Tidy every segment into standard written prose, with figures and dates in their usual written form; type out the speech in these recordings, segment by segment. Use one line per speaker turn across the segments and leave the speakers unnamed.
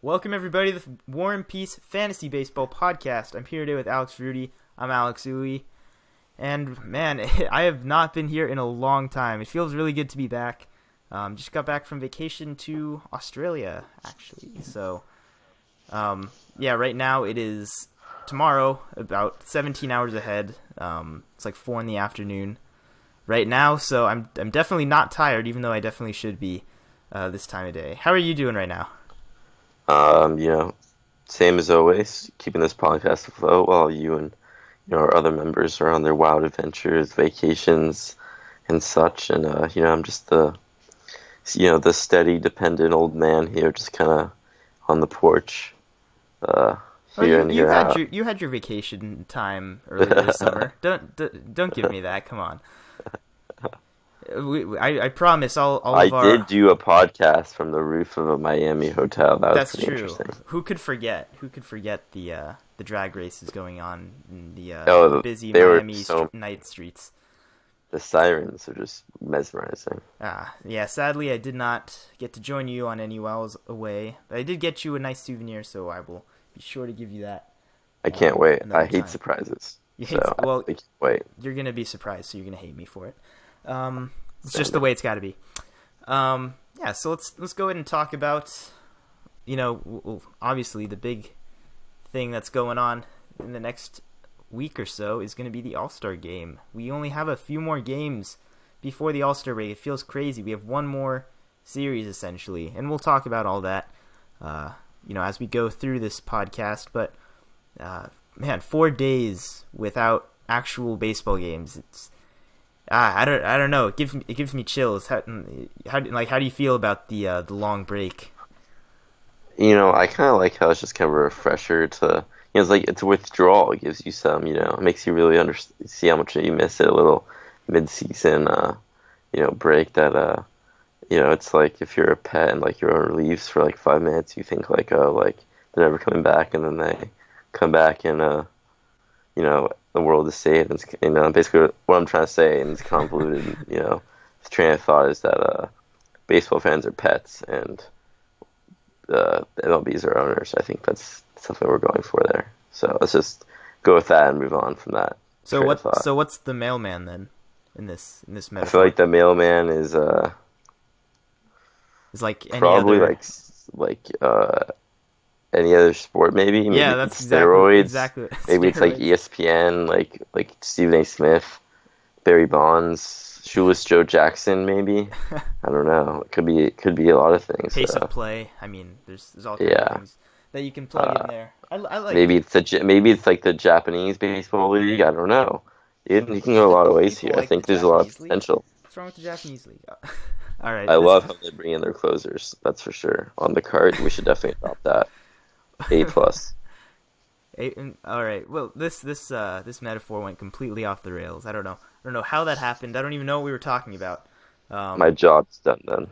Welcome everybody to the War and Peace Fantasy Baseball Podcast. I'm here today with Alex Rudy. I'm Alex Uwe. And man, I have not been here in a long time. It feels really good to be back. Just got back from vacation to Australia, actually. So, right now it is tomorrow, about 17 hours ahead. It's like 4 in the afternoon right now, so I'm definitely not tired, even though I definitely should be this time of day. How are you doing right now?
Same as always, keeping this podcast afloat while you and our other members are on their wild adventures, vacations, and such. And I'm just the steady, dependent old man here, just kind of on the porch.
You had your vacation time earlier this summer. Don't give me that. Come on. I promise I
did do a podcast from the roof of a Miami hotel.
That's
pretty
true.
Interesting.
Who could forget the drag races going on in the busy Miami night streets?
The sirens are just mesmerizing.
Yeah. Sadly, I did not get to join you on any while I was away, but I did get you a nice souvenir, so I will be sure to give you that.
I can't wait. I hate surprises.
I can't
wait.
You're gonna be surprised, so you're gonna hate me for it. It's just the way it's got to be. So let's go ahead and talk about, obviously the big thing that's going on in the next week or so is going to be the All-Star game. We only have a few more games before the All-Star break. It feels crazy. We have one more series essentially, and we'll talk about all that, as we go through this podcast. But 4 days without actual baseball games. It's I don't know. It gives me chills. How do you feel about the long break?
I kind of like how it's just kind of a refresher to. It's like it's a withdrawal. It gives you some. It makes you really see how much you miss it. A little mid-season, break that. It's like if you're a pet and like your owner leaves for like 5 minutes, you think like, oh, like they're never coming back, and then they come back and the world is saved. And basically what I'm trying to say, and it's convoluted. The train of thought is that baseball fans are pets and the MLBs are owners. I think that's something we're going for there. So let's just go with that and move on from that.
So what's the mailman then in this metaphor?
I feel like the mailman is
like any
probably
other...
like any other sport, maybe.
Yeah, that's
steroids.
Exactly.
Maybe it's like ESPN, like Stephen A. Smith, Barry Bonds, Shoeless Joe Jackson, maybe. I don't know. It could be a lot of things.
Pace of play. I mean, there's all kinds of things that you can plug in there. I like.
Maybe it's like the Japanese baseball league. I don't know. You can go a lot of ways here. I think there's a lot of potential.
What's wrong with the Japanese league? All right.
I love how they bring in their closers. That's for sure. On the card, we should definitely adopt that. A+.
All right. Well, this metaphor went completely off the rails. I don't know how that happened. I don't even know what we were talking about.
My job's done then.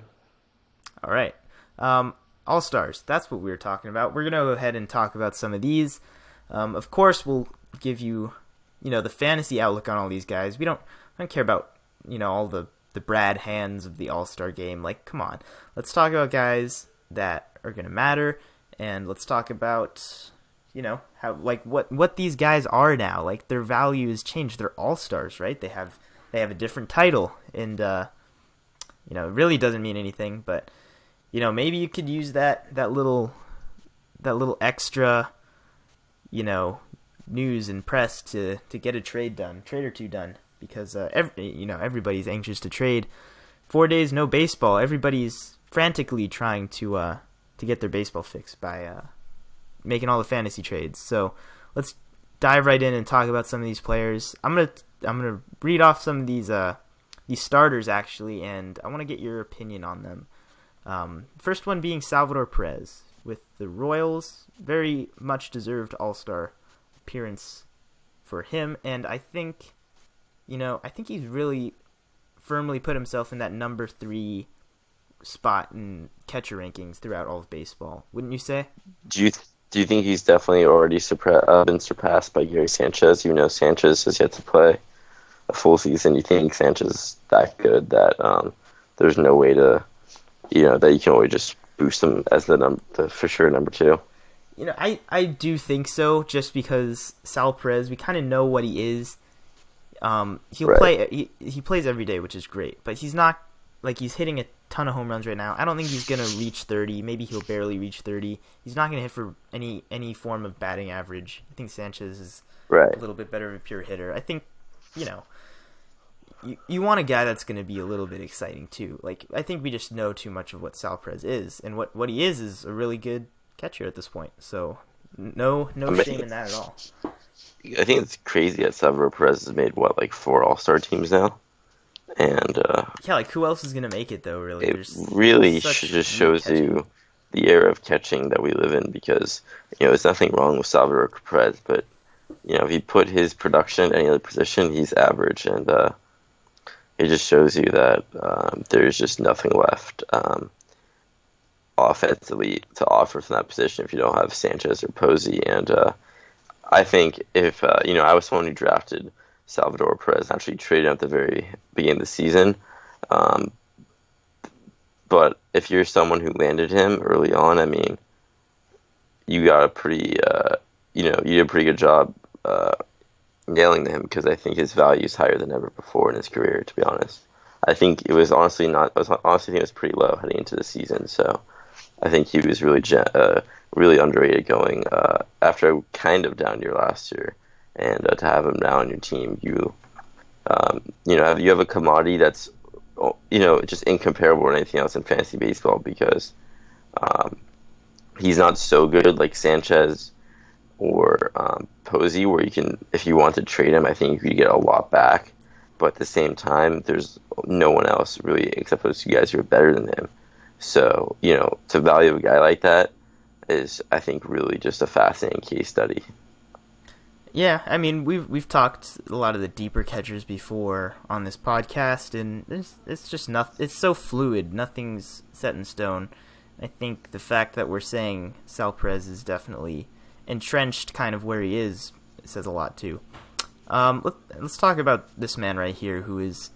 All right. All-Stars. That's what we were talking about. We're gonna go ahead and talk about some of these. Of course, we'll give you, the fantasy outlook on all these guys. I don't care about, all the Brad Hands of the All-Star game. Like, come on. Let's talk about guys that are gonna matter. And let's talk about, how what these guys are now. Like their value has changed. They're all-stars, right? They have a different title, and it really doesn't mean anything. But maybe you could use that little extra, news and press to get a trade or two done, because everybody's anxious to trade. 4 days no baseball. Everybody's frantically trying to get their baseball fix by making all the fantasy trades. So let's dive right in and talk about some of these players. I'm gonna read off some of these starters actually, and I want to get your opinion on them. First one being Salvador Perez with the Royals. Very much deserved All-Star appearance for him, and I think he's really firmly put himself in that number 3 spot in catcher rankings throughout all of baseball, wouldn't you say?
Do you think he's definitely already been surpassed by Gary Sanchez, even though Sanchez has yet to play a full season? You think Sanchez is that good that there's no way to, that you can always just boost him as the for sure number two.
I do think so, just because Sal Perez, we kind of know what he is. He'll play. He plays every day, which is great, but he's not like he's hitting a ton of home runs right now. I don't think he's gonna reach 30. Maybe he'll barely reach 30. He's not gonna hit for any form of batting average. I think Sanchez is a little bit better of a pure hitter. I think, you want a guy that's gonna be a little bit exciting too. Like, I think we just know too much of what Sal Perez is, and what he is a really good catcher at this point. So no shame in that at all.
I think it's crazy that Salvador Perez has made like 4 All-Star teams now, and
like who else is gonna make it though? Really,
it really just shows you the era of catching that we live in, because there's nothing wrong with Salvador Perez, but if you put his production at any other position, he's average, and it just shows you that there's just nothing left offensively to offer from that position if you don't have Sanchez or Posey. And I think if I was someone who drafted Salvador Perez, actually traded him at the very beginning of the season, but if you're someone who landed him early on, I mean, you got a pretty you did a pretty good job nailing him, because I think his value is higher than ever before in his career, to be honest. I think it was honestly think it was pretty low heading into the season, so I think he was really really underrated going after a kind of down year last year, and to have him now on your team, you have a commodity that's just incomparable to anything else in fantasy baseball, because he's not so good like Sanchez or Posey, where you can, if you want to trade him, I think you could get a lot back, but at the same time, there's no one else really except those two guys who are better than him. So, to value a guy like that is, I think, really just a fascinating case study.
Yeah, I mean, we've talked a lot of the deeper catchers before on this podcast, and it's just nothing. It's so fluid. Nothing's set in stone. I think the fact that we're saying Sal Perez is definitely entrenched kind of where he is, it says a lot too. Let's talk about this man right here, who has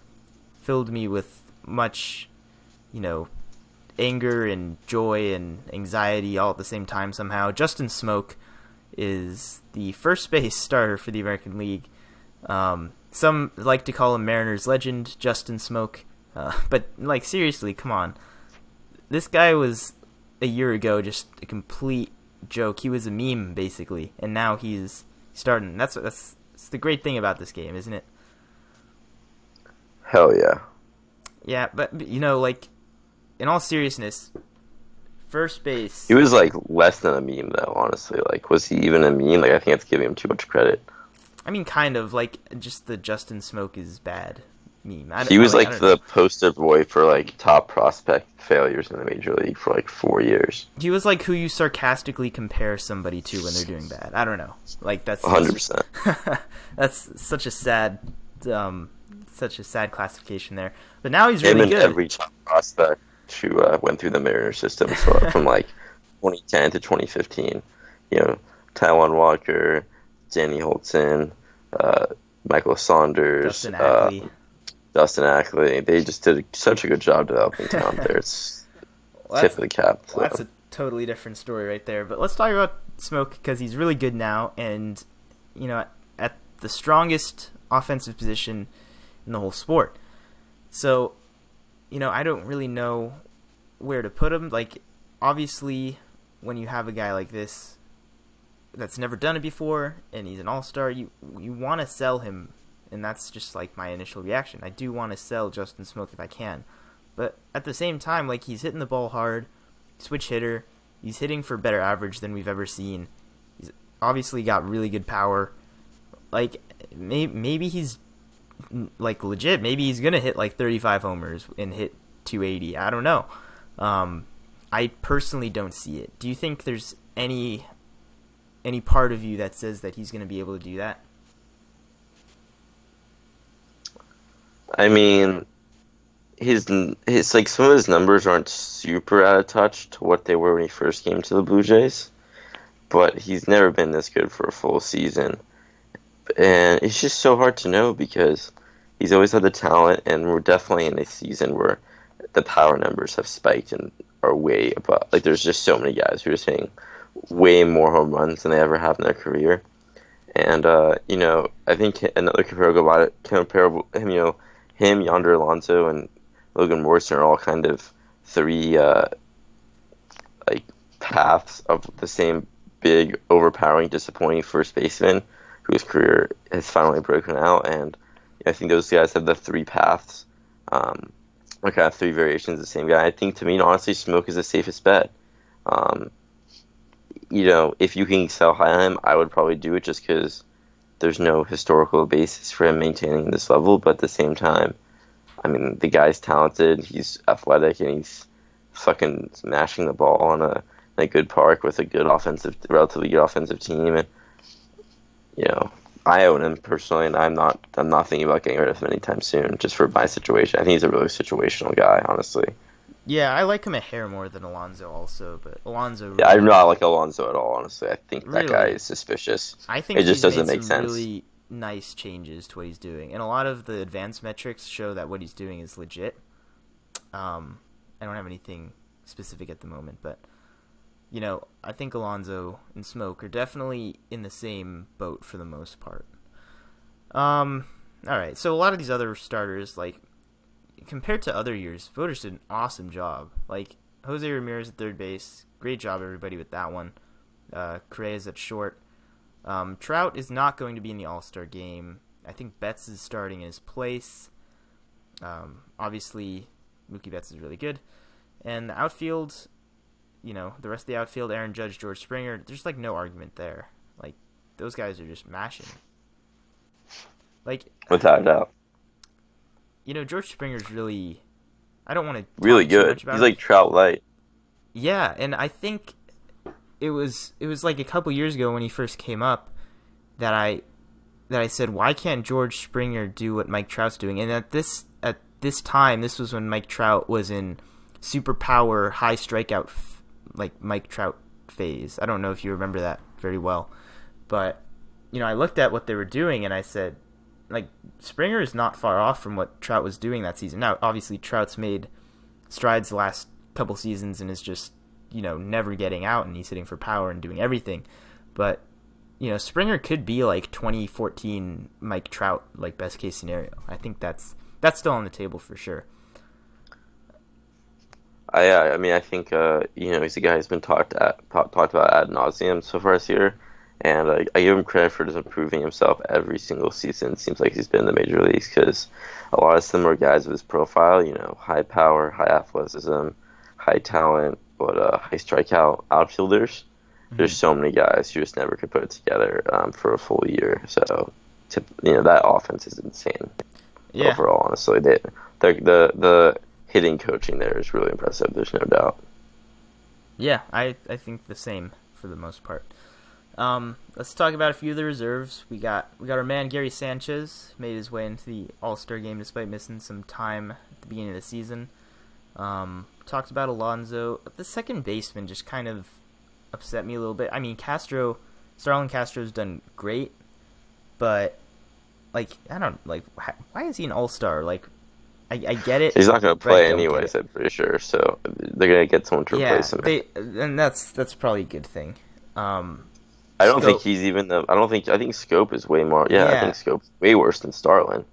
filled me with much, anger and joy and anxiety all at the same time somehow. Justin Smoke is the first base starter for the American League. Some like to call him Mariners legend, Justin Smoke. But, seriously, come on. This guy was, a year ago, just a complete joke. He was a meme, basically. And now he's starting. That's the great thing about this game, isn't it?
Hell yeah.
Yeah, but in all seriousness, first base.
He was less than a meme, though. Honestly, was he even a meme? I think that's giving him too much credit.
I mean, kind of just the Justin Smoke is bad meme.
He was the poster boy for top prospect failures in the major league for 4 years.
He was who you sarcastically compare somebody to when they're doing bad. I don't know. That's
100%.
That's such a sad classification there. But now he's really good.
Every top prospect who went through the Mariners system from 2010 to 2015. Taijuan Walker, Danny Holton, Michael Saunders, Dustin Ackley. They just did such a good job developing talent there. It's tip of the cap. So.
Well, that's a totally different story right there. But let's talk about Smoke, because he's really good now, and at the strongest offensive position in the whole sport. So, I don't really know where to put him. Obviously, when you have a guy like this that's never done it before, and he's an all-star, you want to sell him, and that's just my initial reaction. I do want to sell Justin Smoke if I can, but at the same time, he's hitting the ball hard, switch hitter, he's hitting for better average than we've ever seen. He's obviously got really good power. Maybe he's legit. Maybe he's gonna hit 35 homers and hit 280. I don't know. I personally don't see it. Do you think there's any part of you that says that he's gonna be able to do that?
I mean, his some of his numbers aren't super out of touch to what they were when he first came to the Blue Jays, but he's never been this good for a full season, and it's just so hard to know, because he's always had the talent, and we're definitely in a season where the power numbers have spiked and are way above. Like, there's just so many guys who are just hitting way more home runs than they ever have in their career. And, I think another comparable him, him, Yonder Alonso, and Logan Morrison are all kind of three, like, paths of the same big, overpowering, disappointing first baseman whose career has finally broken out. And I think those guys have the three paths, or kind of three variations of the same guy. I think, to me, honestly, Smoke is the safest bet. If you can sell high on him, I would probably do it just because there's no historical basis for him maintaining this level. But at the same time, I mean, the guy's talented, he's athletic, and he's fucking smashing the ball on a good park with a relatively good offensive team. And, I own him personally, and I'm not thinking about getting rid of him anytime soon, just for my situation. I think he's a really situational guy, honestly.
Yeah, I like him a hair more than Alonso also, but Alonso...
Really, I do not like Alonso at all, honestly. I think that guy is suspicious.
I think
it just doesn't make
some
sense.
Really nice changes to what he's doing, and a lot of the advanced metrics show that what he's doing is legit. I don't have anything specific at the moment, but I think Alonso and Smoke are definitely in the same boat for the most part. All right, so a lot of these other starters, like, compared to other years, voters did an awesome job. Like, Jose Ramirez at third base, great job everybody with that one. Correa's at short. Trout is not going to be in the All-Star game. I think Betts is starting in his place. Obviously, Mookie Betts is really good. And the outfield, the rest of the outfield, Aaron Judge, George Springer, there's, like, no argument there. Like, those guys are just mashing. Like,
without a doubt.
George Springer's really... I don't want to
really good. He's like Trout light.
Yeah, and I think it was like a couple years ago when he first came up that I said, why can't George Springer do what Mike Trout's doing? And at this time, this was when Mike Trout was in super power, high strikeout, like Mike Trout phase. I don't know if you remember that very well, but I looked at what they were doing and I said, like, Springer is not far off from what Trout was doing that season. Now, obviously, Trout's made strides the last couple seasons and is just, never getting out, and he's hitting for power and doing everything. But, Springer could be like 2014 Mike Trout, like, best case scenario. I think that's still on the table for sure.
I mean, I think, he's a guy who's been talked about ad nauseum so far this year. And I give him credit for just improving himself every single season. It seems like he's been in the major leagues because a lot of similar guys with his profile, high power, high athleticism, high talent, but high strikeout outfielders. Mm-hmm. There's so many guys who just never could put it together for a full year. So, that offense is insane. Yeah. Overall, honestly, the hitting coaching there is really impressive. There's no doubt.
Yeah, I think the same for the most part. Let's talk about a few of the reserves. We got our man Gary Sanchez, made his way into the All-Star game despite missing some time at the beginning of the season. Talked about Alonso. The second baseman just kind of upset me a little bit. I mean, Starlin Castro's done great, but like, I don't like, why is he an All-Star? Like, I get it.
He's not going to play anyways, I'm pretty sure. So they're going to get someone to replace him.
And that's probably a good thing.
I don't think he's even I think Scope is way more. Yeah, I think Scope's way worse than Starlin.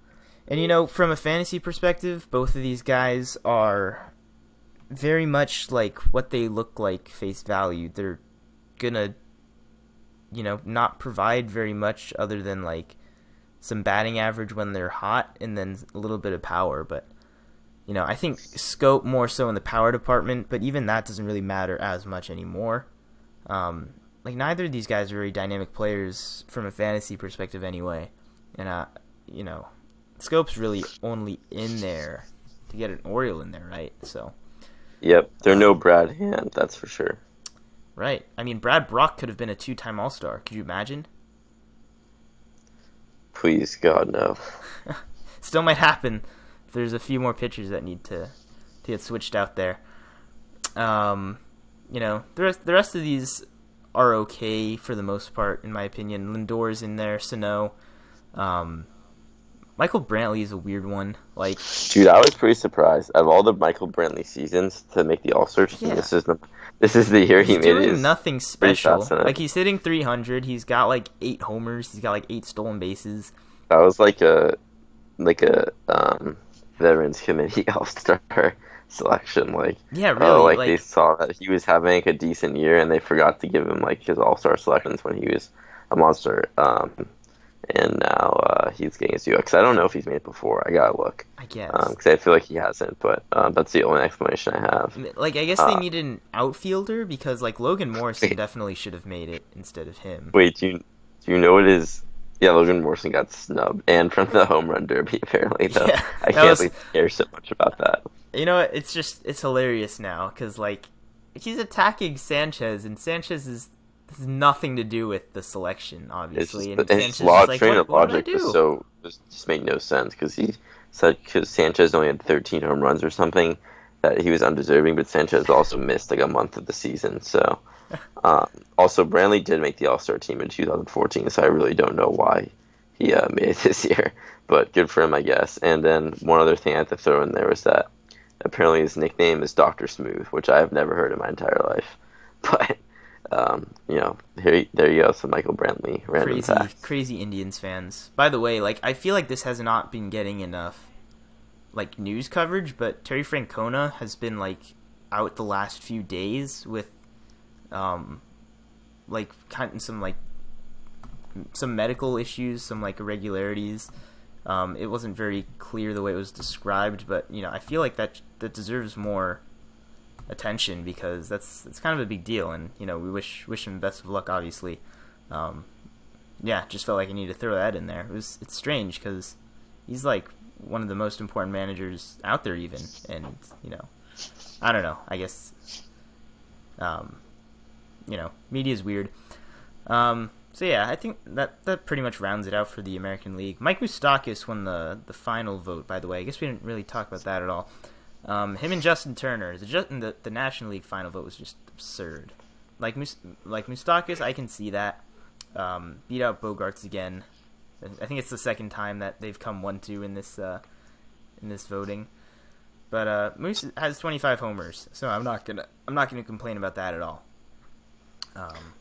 And from a fantasy perspective, both of these guys are very much like what they look like face value. They're gonna, not provide very much other than like some batting average when they're hot and then a little bit of power. But, I think Scope more so in the power department, but even that doesn't really matter as much anymore. Like, neither of these guys are very dynamic players from a fantasy perspective anyway. And, Scope's really only in there to get an Oriole in there, right? So.
Yep, they're no Brad Hand, that's for sure.
Right. I mean, Brad Brock could have been a 2-time All-Star. Could you imagine?
Please, God, no.
Still might happen. There's a few more pitchers that need to get switched out there. The rest of these are okay for the most part, in my opinion. Lindor's in there, Sano. Michael Brantley is a weird one. Like,
dude, I was pretty surprised of all the Michael Brantley seasons to make the All-Star team.
yeah.
This is the year he
He's
made it.
doing nothing special. Like, he's hitting 300. He's got like 8 homers. He's got like 8 stolen bases.
That was like a Veterans Committee All-Star selection. Like,
yeah, really.
They saw that he was having like a decent year and they forgot to give him like his All-Star selections when he was a monster. And now he's getting his due. Because I don't know if he's made it before. I gotta look.
I guess.
Because I feel like he hasn't, but that's the only explanation I have.
Like, I guess they needed an outfielder because, like, Logan Morrison definitely should have made it instead of him.
Wait, do you know what is? Yeah, Logan Morrison got snubbed, and from the home run derby apparently. Though
Yeah,
I can't really care so much about that.
You know what? It's hilarious now because, like, he's attacking Sanchez, and Sanchez has nothing to do with the selection, obviously.
And
Sanchez
his logic,
is like,
train of
what did I
logic
do?
just made no sense because he said because Sanchez only had 13 home runs or something that he was undeserving, but Sanchez also missed like a month of the season. So also Brantley did make the All-Star team in 2014, so I really don't know why he made it this year, but good for him, I guess. And then one other thing I had to throw in there was that apparently his nickname is Dr. Smooth, which I have never heard in my entire life, but. There you go. So Michael Brantley, random fact.
Crazy Indians fans. By the way, like, I feel like this has not been getting enough, like, news coverage, but Terry Francona has been, like, out the last few days with, like, kind of some medical issues, some, like, irregularities. It wasn't very clear the way it was described, but, you know, I feel like that deserves more attention because that's kind of a big deal, and you know we wish him best of luck, obviously. Just felt like I needed to throw that in there. It's strange because he's like one of the most important managers out there, even, and you know, I don't know. I guess media is weird. So yeah, I think that pretty much rounds it out for the American League. Mike Moustakas won the final vote, by the way. I guess we didn't really talk about that at all. Him and Justin Turner. The National League final vote was just absurd. Like Moustakas, I can see that. Beat out Bogarts again. I think it's the second time that they've come 1-2 in this voting. But Moose has 25 homers, so I'm not gonna complain about that at all.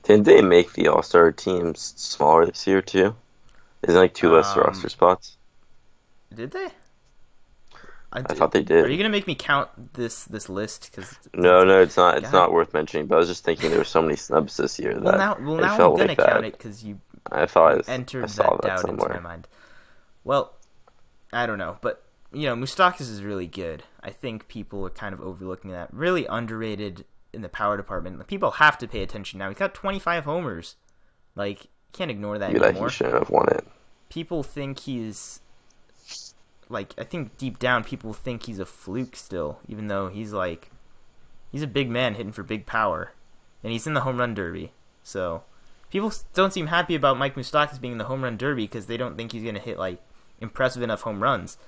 Didn't they make the All-Star teams smaller this year too? Isn't like 2 less roster spots?
Did they?
I thought they did.
Are you gonna make me count this list?
No, it's not. It's not worth mentioning. But I was just thinking there were so many snubs this year that
now
I
I'm
felt
gonna
like
count it because you entered that doubt into my mind. Well, I don't know, but you know, Moustakas is really good. I think people are kind of overlooking that. Really underrated in the power department. People have to pay attention now. He's got 25 homers. Like, can't ignore that anymore.
He shouldn't have won it.
People think he's. Like, I think deep down people think he's a fluke still, even though he's a big man hitting for big power, and he's in the home run derby. So people don't seem happy about Mike Moustakas being in the home run derby because they don't think he's gonna hit like impressive enough home runs.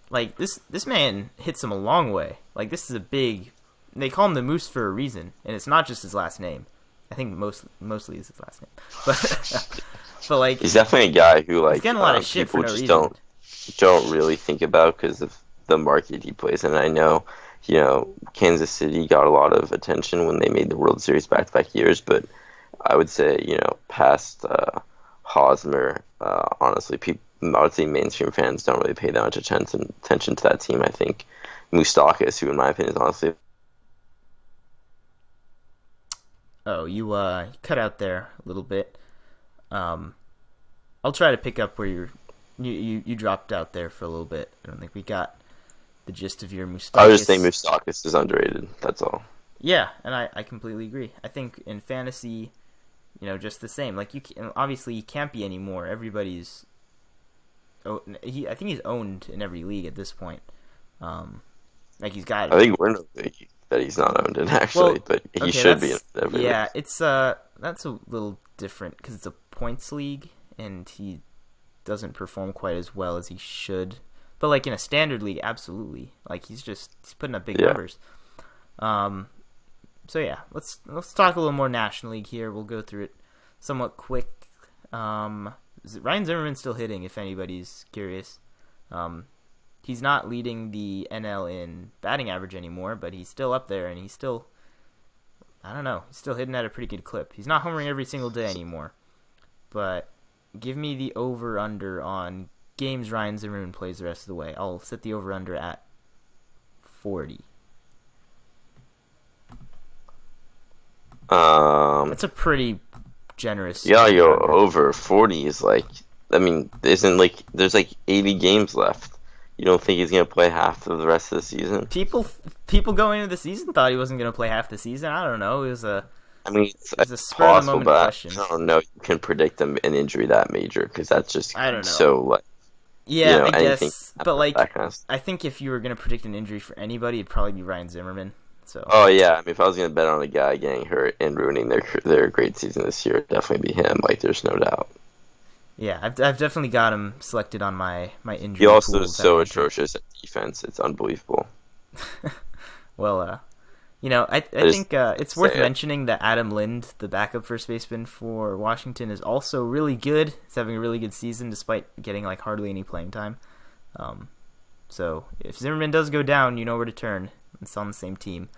Like this man hits him a long way. Like this is a big. They call him the Moose for a reason, and it's not just his last name. I think mostly is his last name, but like
he's definitely a guy who like
he's getting a lot of shit for no reason.
Don't really think about because of the market he plays in. I know, Kansas City got a lot of attention when they made the World Series back-to-back years, but I would say, past Hosmer, honestly, I would say mainstream fans don't really pay that much attention to that team. I think Moustakas, who in my opinion is honestly...
Oh, you cut out there a little bit. I'll try to pick up where you dropped out there for a little bit. I don't think we got the gist of your Moustakas.
I was just saying Moustakas is underrated. That's all.
Yeah, and I completely agree. I think in fantasy, just the same. Like obviously he can't be anymore. Everybody's. I think he's owned in every league at this point. Like he's got.
I think we're in a league that he's not owned in actually, but he should be in every league.
Yeah, it's that's a little different because it's a points league and he doesn't perform quite as well as he should. But like in a standard league, absolutely. Like he's putting up big numbers. So yeah, let's talk a little more National League here. We'll go through it somewhat quick. Ryan Zimmerman's still hitting, if anybody's curious. He's not leading the NL in batting average anymore, but he's still up there, and he's still, I don't know, he's still hitting at a pretty good clip. He's not homering every single day anymore, but give me the over-under on games Ryan Zimmerman plays the rest of the way. I'll set the over-under at 40. That's a pretty generous.
Yeah, over 40 is like, I mean, isn't like there's like 80 games left. You don't think he's gonna play half of the rest of the season?
People going into the season thought he wasn't gonna play half the season. I don't know. It was a spur of the moment question.
I don't know. You can predict an injury that major because that's just
I don't know.
So like.
Yeah, I guess. But like, kind of I think if you were gonna predict an injury for anybody, it'd probably be Ryan Zimmerman. So.
Oh yeah, I mean, if I was gonna bet on a guy getting hurt and ruining their great season this year, it'd definitely be him. Like, there's no doubt.
Yeah, I've definitely got him selected on my injury.
He also is so atrocious at defense; it's unbelievable.
Well, I think it's worth mentioning that Adam Lind, the backup first baseman for Washington, is also really good. He's having a really good season despite getting like hardly any playing time. So if Zimmerman does go down, you know where to turn. It's on the same team.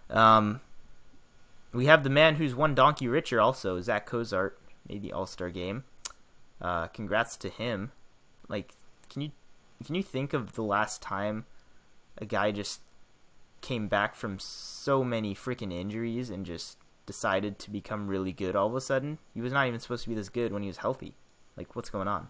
We have the man who's one donkey richer also, Zach Cozart, made the All-Star game. Congrats to him. Like, can you think of the last time a guy just came back from so many freaking injuries and just decided to become really good all of a sudden? He was not even supposed to be this good when he was healthy. Like, what's going on?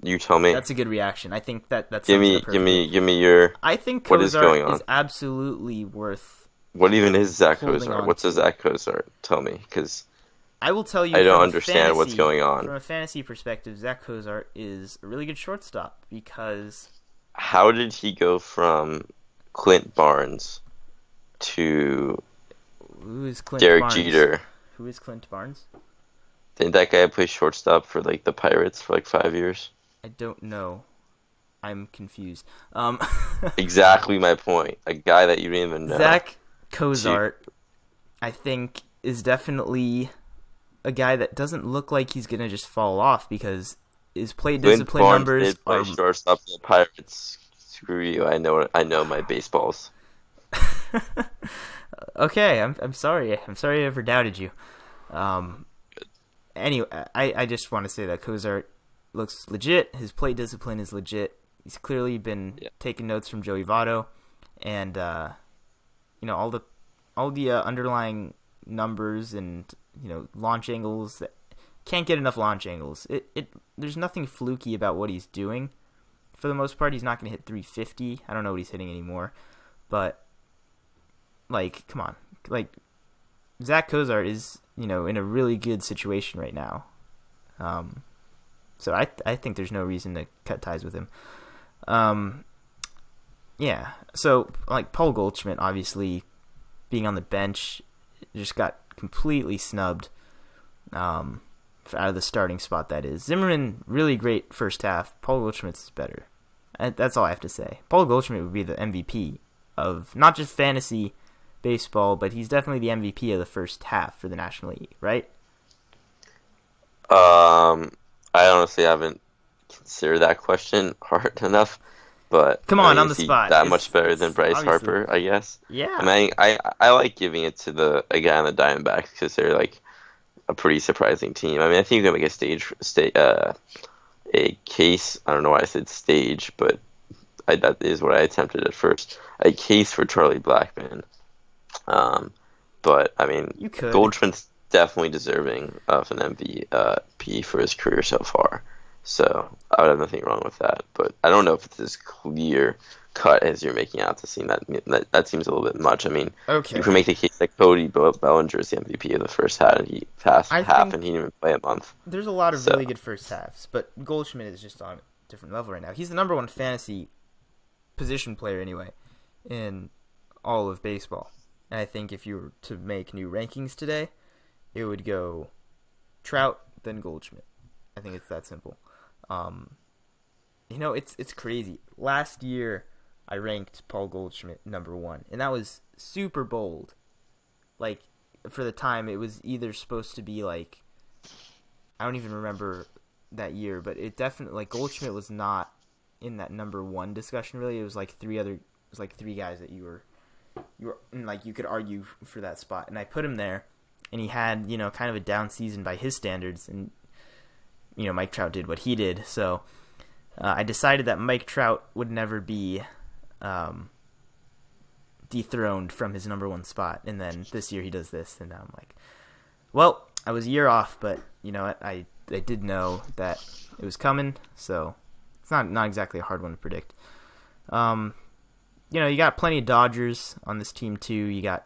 You tell me.
That's a good reaction. I think that's
give me your.
I think
what is going on?
Is absolutely worth.
What even is Zach Cozart? What's a Zach Cozart? Tell me, because
I will tell you.
I don't understand what's going on.
From a fantasy perspective, Zach Cozart is a really good shortstop because.
How did he go from Clint Barnes to Derek Jeter?
Who is Clint Barnes?
Didn't that guy play shortstop for like the Pirates for like 5 years?
I don't know. I'm confused.
Exactly my point. A guy that you didn't even know.
Zach Cozart, I think, is definitely a guy that doesn't look like he's gonna just fall off because his play discipline numbers
did play shortstop for the Pirates. Screw you. I know my baseballs.
Okay, I'm sorry. I'm sorry I ever doubted you. Anyway, I just want to say that Cozart looks legit. His play discipline is legit. He's clearly been taking notes from Joey Votto, and all the underlying numbers and launch angles. Can't get enough launch angles. There's nothing fluky about what he's doing. For the most part, he's not going to hit 350. I don't know what he's hitting anymore, but like, come on, like Zach Cozart is in a really good situation right now. So I think there's no reason to cut ties with him. Yeah. So like Paul Goldschmidt, obviously being on the bench, just got completely snubbed out of the starting spot. That is Zimmerman, really great first half. Paul Goldschmidt's better. That's all I have to say. Paul Goldschmidt would be the MVP of not just fantasy baseball, but he's definitely the MVP of the first half for the National League, right?
I honestly haven't considered that question hard enough, but
come on the spot.
That much better than Bryce Harper, I guess.
Yeah.
I mean, I like giving it to a guy on the Diamondbacks because they're like a pretty surprising team. I mean, I think you can make a case. I don't know why I said stage, but that is what I attempted at first. A case for Charlie Blackmon. But I mean, Goldschmidt's definitely deserving of an MVP for his career so far. So I would have nothing wrong with that. But I don't know if it's as clear cut as you're making out to seem. That seems a little bit much. I mean, you can make the case that Cody Bellinger is the MVP of the first half, and he passed half, and he didn't even play a month.
There's a lot of really good first halves, but Goldschmidt is just on a different level right now. He's the number one fantasy position player anyway in all of baseball. And I think if you were to make new rankings today, it would go Trout, then Goldschmidt. I think it's that simple. It's crazy. Last year, I ranked Paul Goldschmidt number 1, and that was super bold. Like, for the time, it was either supposed to be like I don't even remember that year, but it definitely, like, Goldschmidt was not in that number one discussion really. It was like three guys that you were like, you could argue for that spot, and I put him there, and he had, you know, kind of a down season by his standards, and, you know, Mike Trout did what he did, so I decided that Mike Trout would never be dethroned from his number one spot, and then this year he does this, and now I'm like, well, I was a year off, but you know what, I did know that it was coming, so it's not exactly a hard one to predict. You know, you got plenty of Dodgers on this team too. You got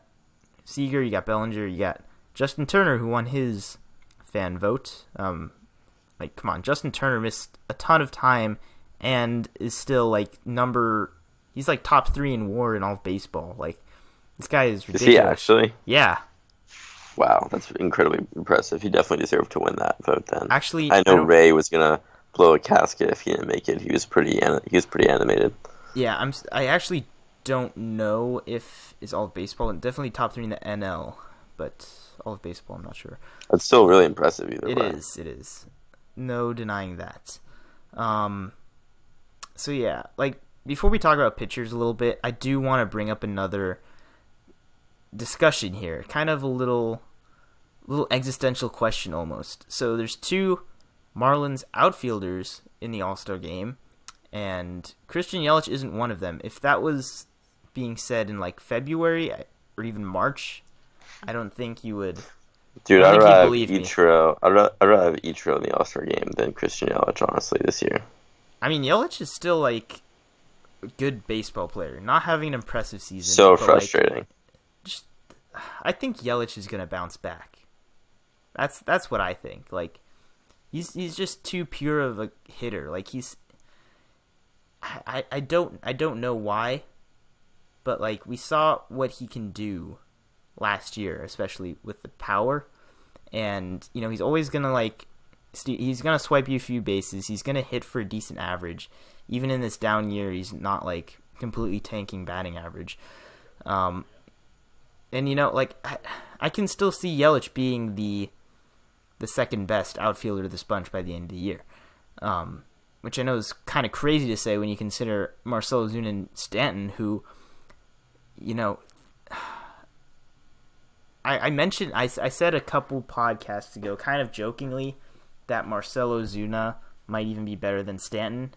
Seager, you got Bellinger, you got Justin Turner, who won his fan vote. Like, come on, Justin Turner missed a ton of time and is still like he's like top 3 in WAR in all of baseball. Like, this guy is ridiculous.
Is he actually?
Yeah.
Wow, that's incredibly impressive. He definitely deserved to win that vote then.
Actually,
I know Ray was gonna blow a casket if he didn't make it. He was pretty animated.
Yeah, I actually don't know if it's all of baseball. Definitely top 3 in the NL, but all of baseball, I'm not sure.
That's still really impressive either way.
It is. No denying that. So yeah, like, before we talk about pitchers a little bit, I do want to bring up another discussion here. Kind of a little existential question almost. So there's 2 Marlins outfielders in the All-Star game, and Christian Yelich isn't one of them. If that was being said in like February or even March, I don't think you would.
Dude, I'd rather have Ichiro in the All-Star game than Christian Yelich, honestly, this year.
I mean, Yelich is still like a good baseball player, not having an impressive season.
So frustrating.
Like, I think Yelich is gonna bounce back. That's what I think. Like, he's just too pure of a hitter. Like, I don't know why, but like, we saw what he can do last year, especially with the power, and you know, he's always gonna he's gonna swipe you a few bases. He's gonna hit for a decent average, even in this down year. He's not like completely tanking batting average, and you know, like, I can still see Yelich being the second best outfielder of this bunch by the end of the year, which I know is kind of crazy to say when you consider Marcell Ozuna and Stanton, who, you know, I said a couple podcasts ago, kind of jokingly, that Marcell Ozuna might even be better than Stanton,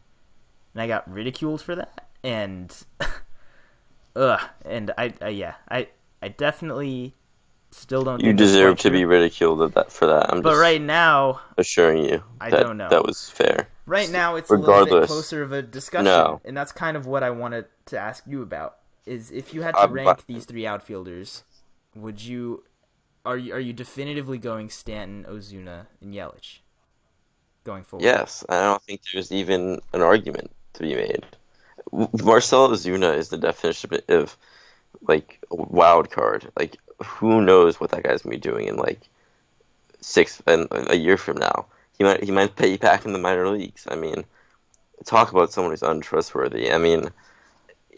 and I got ridiculed for that, and I definitely still don't.
You deserve to be ridiculed for that.
But right now,
assuring you,
I don't know.
That was fair.
Right now, it's a little bit closer of a discussion, and that's kind of what I wanted to ask you about. Is if you had to rank these 3 outfielders, are you definitively going Stanton, Ozuna, and Yelich going forward?
Yes, I don't think there's even an argument to be made. Marcell Ozuna is the definition of like a wild card. Like, who knows what that guy's gonna be doing in like a year from now? He might pay back in the minor leagues. I mean, talk about someone who's untrustworthy. I mean,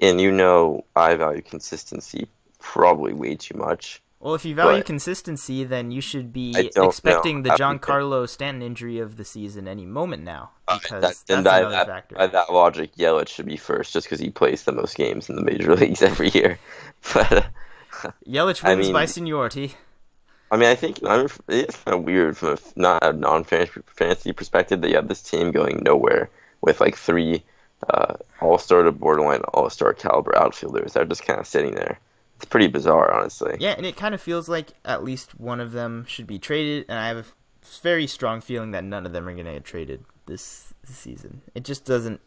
and you know, I value consistency probably way too much.
Well, if you value consistency, then you should be expecting the Giancarlo Stanton injury of the season any moment now, because that's another factor. By that logic,
Yelich should be first just because he plays the most games in the major leagues every year. But
Yelich wins by seniority.
I mean, I think it's kind of weird from a non-fantasy perspective that you have this team going nowhere with like 3 all-star to borderline all-star caliber outfielders that are just kind of sitting there. It's pretty bizarre, honestly.
Yeah, and it kind of feels like at least one of them should be traded, and I have a very strong feeling that none of them are going to get traded this season. It just doesn't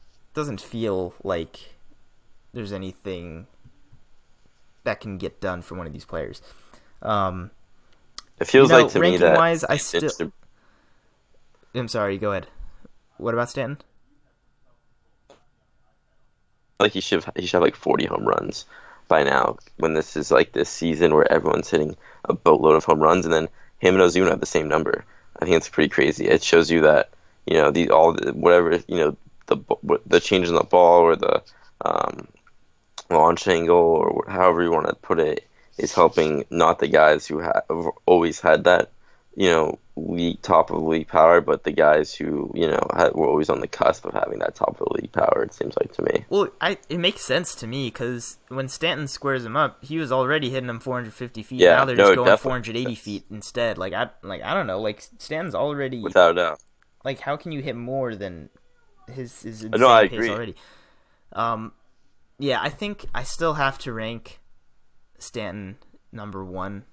feel like there's anything that can get done for one of these players.
It feels like to me that
ranking-wise, I'm sorry, go ahead. What about Stanton?
Like, he should have like 40 home runs by now, when this is like this season where everyone's hitting a boatload of home runs, and then him and Ozuna have the same number. I think it's pretty crazy. It shows you that, you know, the change in the ball or the launch angle or however you want to put it is helping not the guys who have always had that league top of league power, but the guys who were always on the cusp of having that top of the league power. It seems like to me.
Well, it makes sense to me because when Stanton squares him up, he was already hitting him 450 feet.
Yeah,
now they're just going
definitely.
480 feet instead. I don't know. Like Stanton's already
Without a doubt.
like how can you hit more than his insane
No, I
pace
agree.
already? Yeah, I think I still have to rank Stanton number 1.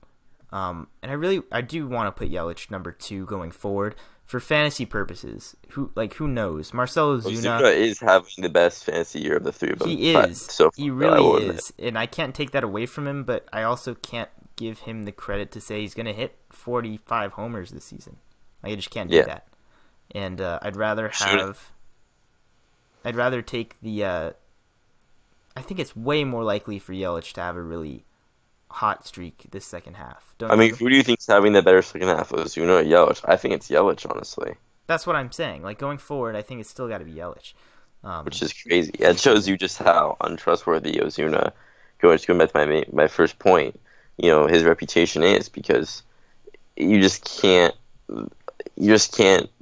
And I do want to put Yelich number 2 going forward for fantasy purposes. Who knows? Marcell Ozuna
Ozuna is having the best fantasy year of the three of them.
he is.
So
He
far, I
really
will
is. And I can't take that away from him, but I also can't give him the credit to say he's going to hit 45 homers this season. I just can't do that. And I'd rather take the I think it's way more likely for Yelich to have a really hot streak this second half.
I mean, who do you think's having the better second half, Ozuna or Yelich? I think it's Yelich, honestly.
That's what I'm saying. Like going forward, I think it's still got to be Yelich.
Which is crazy. It shows you just how untrustworthy Ozuna, going back to my first point, his reputation is, because you just can't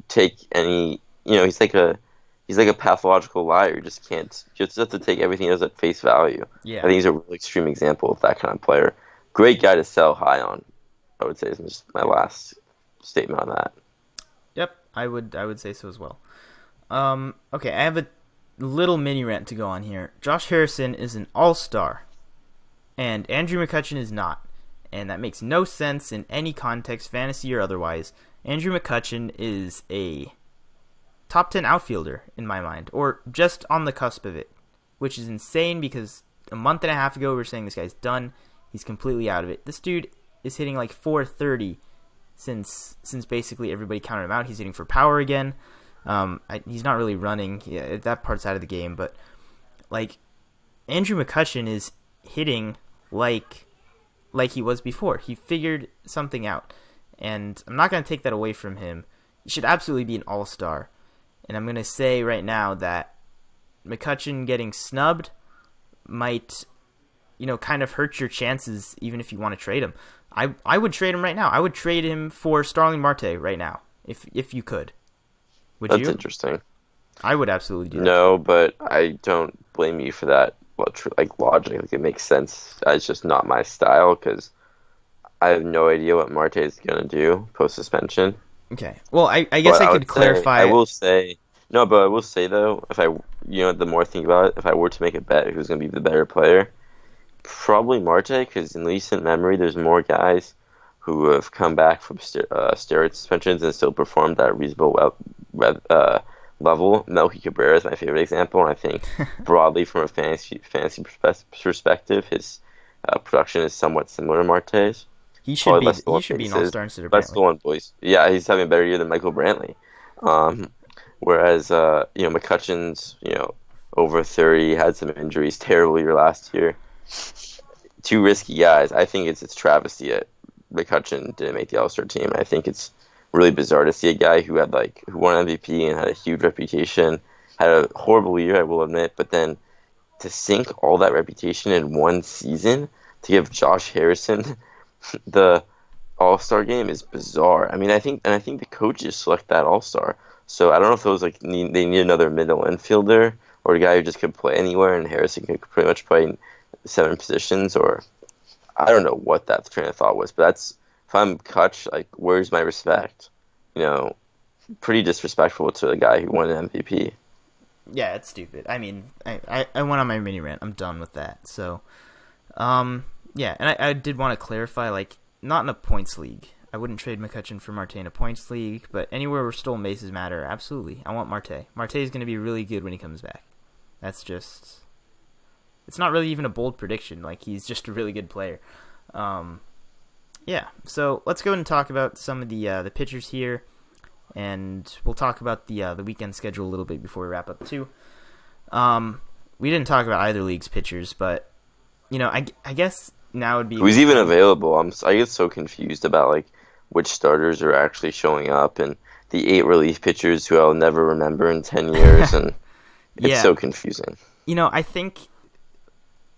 take any. He's like a pathological liar. You just have to take everything as at face value.
Yeah.
I think he's a really extreme example of that kind of player. Great guy to sell high on, I would say, is just my last statement on that.
Yep, I would say so as well. Okay, I have a little mini rant to go on here. Josh Harrison is an all-star, and Andrew McCutchen is not, and that makes no sense in any context, fantasy or otherwise. Andrew McCutchen is a top 10 outfielder in my mind, or just on the cusp of it, which is insane because a month and a half ago we were saying this guy's done. He's completely out of it. This dude is hitting like 430 since basically everybody counted him out. He's hitting for power again. He's not really running. Yeah, that part's out of the game, but like Andrew McCutchen is hitting like he was before. He figured something out, and I'm not going to take that away from him. He should absolutely be an all-star. And I'm going to say right now that McCutchen getting snubbed might, kind of hurt your chances even if you want to trade him. I would trade him right now. I would trade him for Starling Marte right now if you could. Would you?
That's interesting.
I would absolutely do that.
No, but I don't blame you for that. Logic, it makes sense. It's just not my style because I have no idea what Marte is going to do post-suspension.
Okay. Well, I guess I could clarify.
I will say though, if the more I think about it, if I were to make a bet, who's going to be the better player, probably Marte, because in recent memory, there's more guys who have come back from steroid suspensions and still performed at a reasonable level. Melky Cabrera is my favorite example, and I think broadly from a fantasy perspective, his production is somewhat similar to Marte's.
He should be an all-star instead of Brantley.
That's the one, boys. Yeah, he's having a better year than Michael Brantley. Whereas McCutchen's over 30, had some injuries, terrible year last year. Two risky guys. I think it's travesty that McCutchen didn't make the All-Star team. I think it's really bizarre to see a guy who won MVP and had a huge reputation, had a horrible year, I will admit, but then to sink all that reputation in one season to give Josh Harrison the All-Star game is bizarre. I mean, I think the coaches select that All-Star. So I don't know if those they need another middle infielder or a guy who just could play anywhere, and Harrison could pretty much play in 7 positions, or I don't know what that train of thought was. But that's, if I'm Kutch, where's my respect? Pretty disrespectful to the guy who won an MVP.
Yeah, it's stupid. I mean, I went on my mini rant. I'm done with that. So, yeah, and I did want to clarify, not in a points league. I wouldn't trade McCutchen for Marte in a points league, but anywhere where stolen bases matter, absolutely. I want Marte. Marte is going to be really good when he comes back. That's just... It's not really even a bold prediction. He's just a really good player. Yeah, so let's go ahead and talk about some of the pitchers here, and we'll talk about the weekend schedule a little bit before we wrap up, too. We didn't talk about either league's pitchers, but, I guess now would be...
Who's even available? I get so confused about, which starters are actually showing up, and the 8 relief pitchers who I'll never remember in 10 years, and it's so confusing.
I think,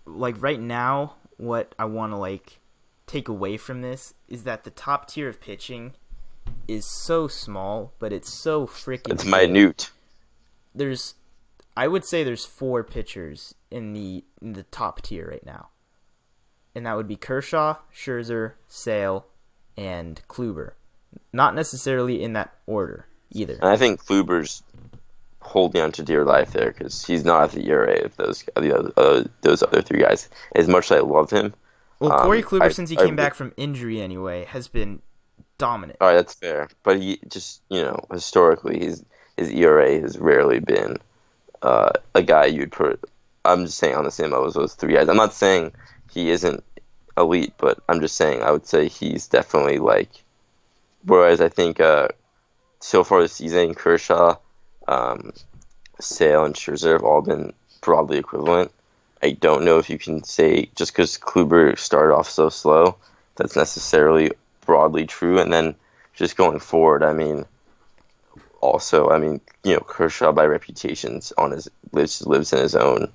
right now, what I want to, take away from this is that the top tier of pitching is so small, but it's so freaking.
It's minute.
I would say there's 4 pitchers in the top tier right now, and that would be Kershaw, Scherzer, Sale, and Kluber. Not necessarily in that order either.
And I think Kluber's holding on to dear life there because he's not at the ERA of those other 3 guys. As much as I love him.
Well, Corey Kluber, since he came back from injury anyway, has been dominant.
All right, that's fair. But he just, historically, his ERA has rarely been a guy you'd put. I'm just saying on the same level as those 3 guys. I'm not saying he isn't elite, but I'm just saying I would say he's definitely like. Whereas I think so far this season, Kershaw, Sale, and Scherzer have all been broadly equivalent. I don't know if you can say just because Kluber started off so slow, that's necessarily broadly true. And then just going forward, Kershaw by reputations lives in his own,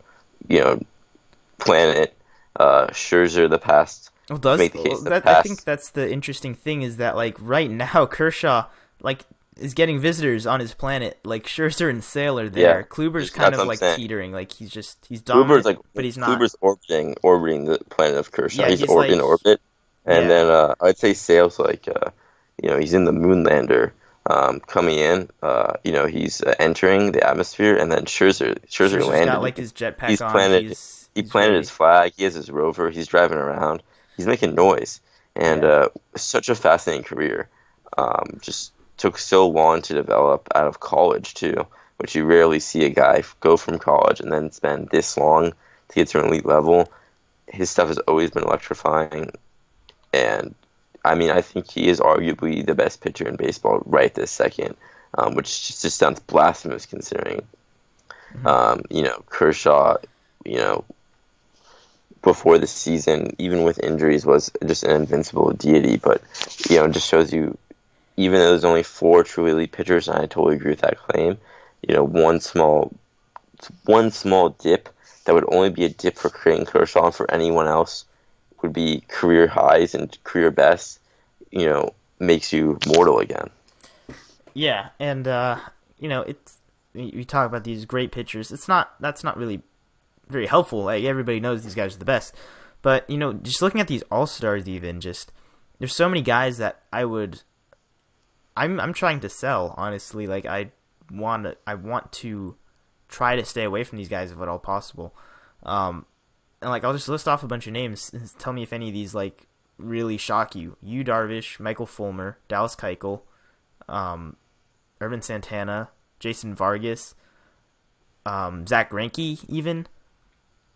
planet. Scherzer the past.
Well, I think that's the interesting thing is that like right now Kershaw is getting visitors on his planet. Like Scherzer and Sale are there. Yeah, Kluber's kind of like teetering. Like he's dominant, but he's not.
Kluber's orbiting the planet of Kershaw. Yeah, he's in orbit, and then I'd say Sale's he's in the Moonlander. Coming in, he's entering the atmosphere, and then Scherzer landed.
Got like his jetpack
he's
on.
Planted, he planted his flag. He has his rover. He's driving around. He's making noise, and such a fascinating career. Just took so long to develop out of college too, which you rarely see a guy go from college and then spend this long to get to an elite level. His stuff has always been electrifying, and I think he is arguably the best pitcher in baseball right this second, which just sounds blasphemous considering, Kershaw, before the season, even with injuries, was just an invincible deity. But, it just shows you, even though there's only 4 truly elite pitchers, and I totally agree with that claim, one small dip that would only be a dip for Creighton Kershaw and for anyone else would be career highs and career best, makes you mortal again.
Yeah, and, it's, we talk about these great pitchers. That's not really very helpful. Like, everybody knows these guys are the best. But, just looking at these all-stars even, there's so many guys that I'm trying to sell, honestly. Like, I want to try to stay away from these guys if at all possible. And I'll just list off a bunch of names and tell me if any of these really shock you. Yu Darvish, Michael Fulmer, Dallas Keuchel, Irvin Santana, Jason Vargas, Zach Greinke even.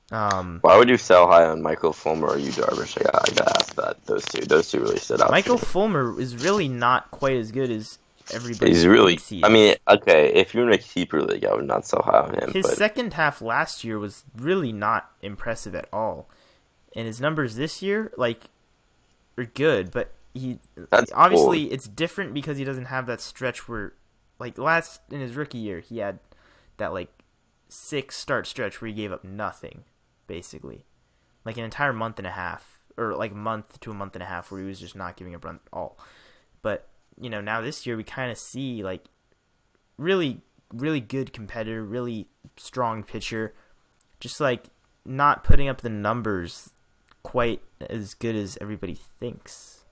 Why would you sell high on Michael Fulmer or Yu Darvish? I gotta ask that. Those two really stood out.
Michael Fulmer is really not quite as good as everybody.
He's really. Okay, if you're in a keeper league, I would not sell high on him.
His second half last year was really not impressive at all, and his numbers this year are good. But obviously it's different because he doesn't have that stretch where, in his rookie year, he had that 6 start stretch where he gave up nothing, basically, an entire month and a half, or month to a month and a half where he was just not giving up run at all. But now this year we kind of see really, really good competitor, really strong pitcher, just not putting up the numbers quite as good as everybody thinks.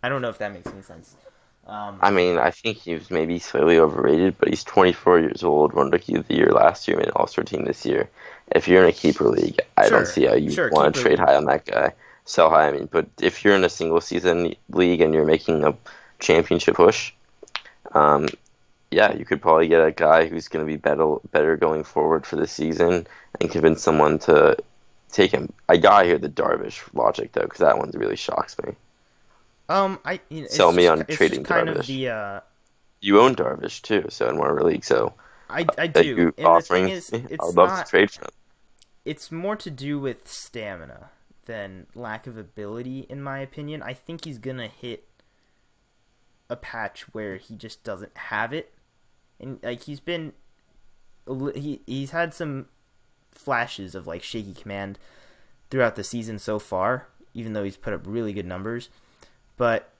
I don't know if that makes any sense.
I think he was maybe slightly overrated, but he's 24 years old, won Rookie of the Year last year, made an All-Star team this year. If you're in a keeper league, I don't see how you want to trade high on that guy. Sell high, but if you're in a single-season league and you're making a championship push, you could probably get a guy who's going to be better going forward for the season and convince someone to take him. I gotta hear the Darvish logic, though, because that one really shocks me. Sell me on trading Darvish. You own Darvish too, so in one of our leagues. So
I do. And
offering,
the thing is,
I'd love to trade for him.
It's more to do with stamina than lack of ability, in my opinion. I think he's gonna hit a patch where he just doesn't have it, and he's had some flashes of shaky command throughout the season so far, even though he's put up really good numbers. But,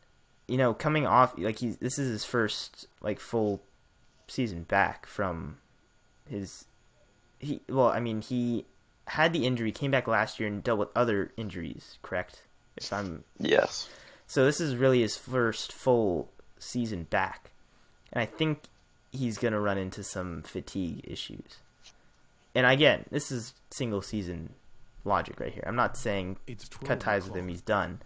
coming off like this is his first like full season back from his he had the injury, came back last year and dealt with other injuries, correct?
Yes.
So this is really his first full season back. And I think he's going to run into some fatigue issues. And again, this is single season logic right here. I'm not saying cut ties with him, he's done.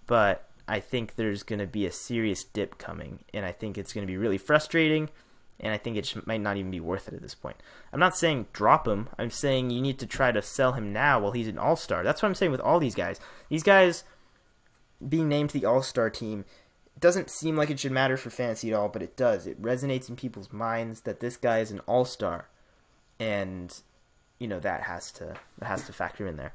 But I think there's going to be a serious dip coming, and I think it's going to be really frustrating. And I think it might not even be worth it at this point. I'm not saying drop him. I'm saying you need to try to sell him now while he's an all-star. That's what I'm saying with all these guys. These guys being named to the all-star team, it doesn't seem like it should matter for fantasy at all, but it does. It resonates in people's minds that this guy is an all-star. And, that has to factor in there.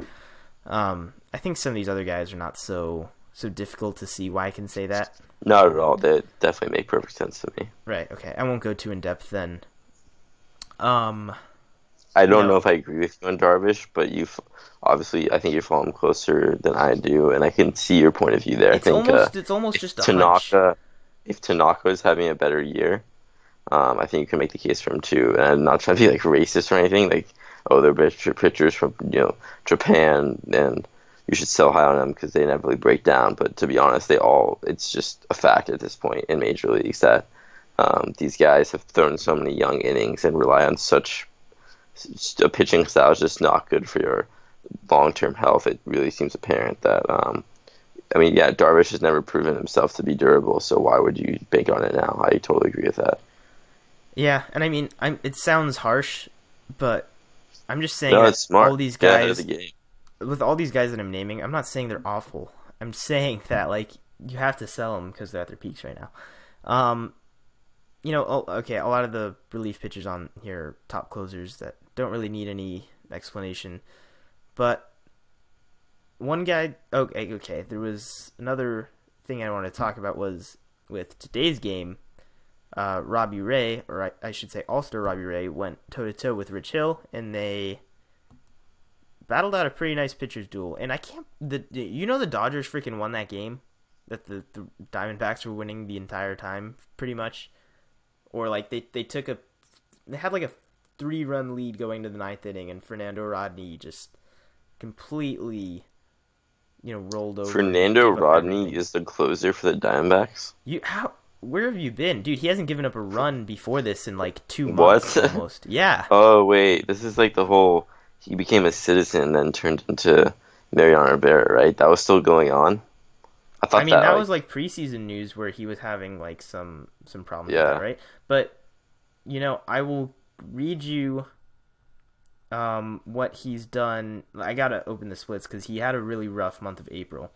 I think some of these other guys are not so difficult to see why I can say that.
Not at all. They definitely make perfect sense to me.
Right, okay. I won't go too in-depth then.
I don't know if I agree with you on Darvish, but obviously, I think you follow him closer than I do, and I can see your point of view there.
It's almost just a hunch.
If Tanaka is having a better year, I think you can make the case for him too. And I'm not trying to be like racist or anything. Like, they're pitchers from Japan, and you should sell high on them because they inevitably break down. But to be honest, it's just a fact at this point in major leagues that these guys have thrown so many young innings and rely on such a pitching style is just not good for your long-term health. It really seems apparent that, Darvish has never proven himself to be durable, so why would you bank on it now? I totally agree with that.
Yeah, and it sounds harsh, but I'm just saying
it's smart.
All these guys,
the game.
With all these guys that I'm naming, I'm not saying they're awful. I'm saying that, you have to sell them because they're at their peaks right now. A lot of the relief pitchers on here are top closers that don't really need any explanation. But one guy, okay, there was another thing I wanted to talk about was with today's game, Robbie Ray, or I should say All-Star Robbie Ray, went toe-to-toe with Rich Hill, and they battled out a pretty nice pitcher's duel. And the Dodgers freaking won that game? That the Diamondbacks were winning the entire time, pretty much? Or, they had a 3-run lead going to the 9th inning, and Fernando Rodney just completely, rolled over.
Fernando Rodney is the closer for the Diamondbacks?
Where have you been? Dude, he hasn't given up a run before this in 2 months almost. Yeah.
Oh, wait. This is the whole... He became a citizen and then turned into Mariano Rivera, right? That was still going on?
That was preseason news where he was having some problems with that, right? But, I will read you what he's done. I gotta open the splits because he had a really rough month of April.